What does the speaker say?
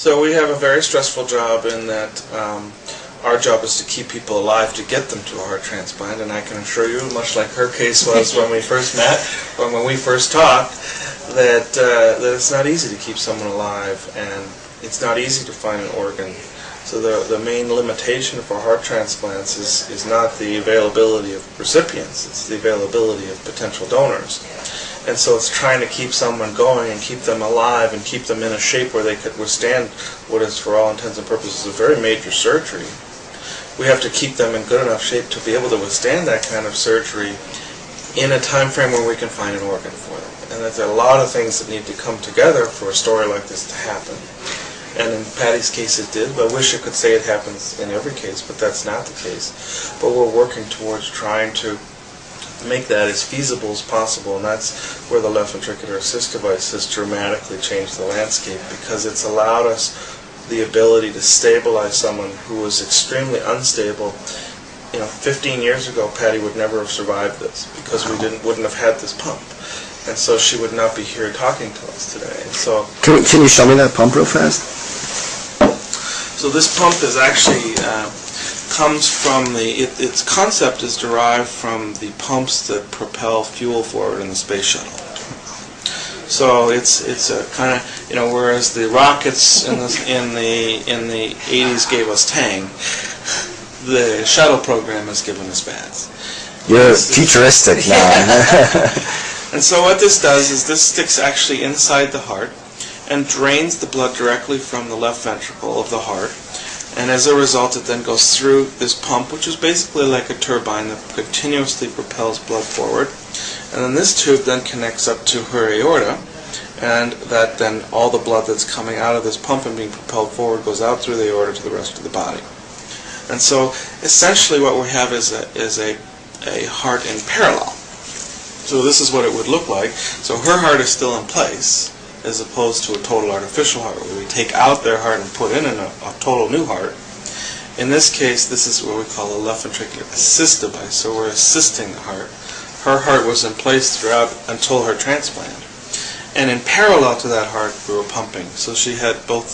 So we have a very stressful job in that our job is to keep people alive to get them to a heart transplant, and I can assure you, much like her case was when we first met, or when we first talked, that it's not easy to keep someone alive, and it's not easy to find an organ. So the main limitation for heart transplants is not the availability of recipients, it's the availability of potential donors. And so it's trying to keep someone going and keep them alive and keep them in a shape where they could withstand what is, for all intents and purposes, a very major surgery. We have to keep them in good enough shape to be able to withstand that kind of surgery in a time frame where we can find an organ for them. And there's a lot of things that need to come together for a story like this to happen. And in Patti's case it did. I wish I could say it happens in every case, but that's not the case. But we're working towards trying to make that as feasible as possible, and that's where the left ventricular assist device has dramatically changed the landscape, because it's allowed us the ability to stabilize someone who was extremely unstable. 15 years ago, Patti would never have survived this because we wouldn't have had this pump, and so she would not be here talking to us today. And so, can you show me that pump real fast? So this pump is actually comes from its concept is derived from the pumps that propel fuel forward in the space shuttle. So it's a kind of, whereas the rockets in the 80s gave us Tang, the shuttle program has given us baths. You're futuristic now. And so what this does is this sticks actually inside the heart and drains the blood directly from the left ventricle of the heart. And as a result, it then goes through this pump, which is basically like a turbine that continuously propels blood forward. And then this tube then connects up to her aorta, and that then all the blood that's coming out of this pump and being propelled forward goes out through the aorta to the rest of the body. And so essentially what we have is a heart in parallel. So this is what it would look like. So her heart is still in place, as opposed to a total artificial heart, where we take out their heart and put in a total new heart. In this case, this is what we call a left ventricular assist device, so we're assisting the heart. Her heart was in place throughout until her transplant. And in parallel to that heart, we were pumping. So she had both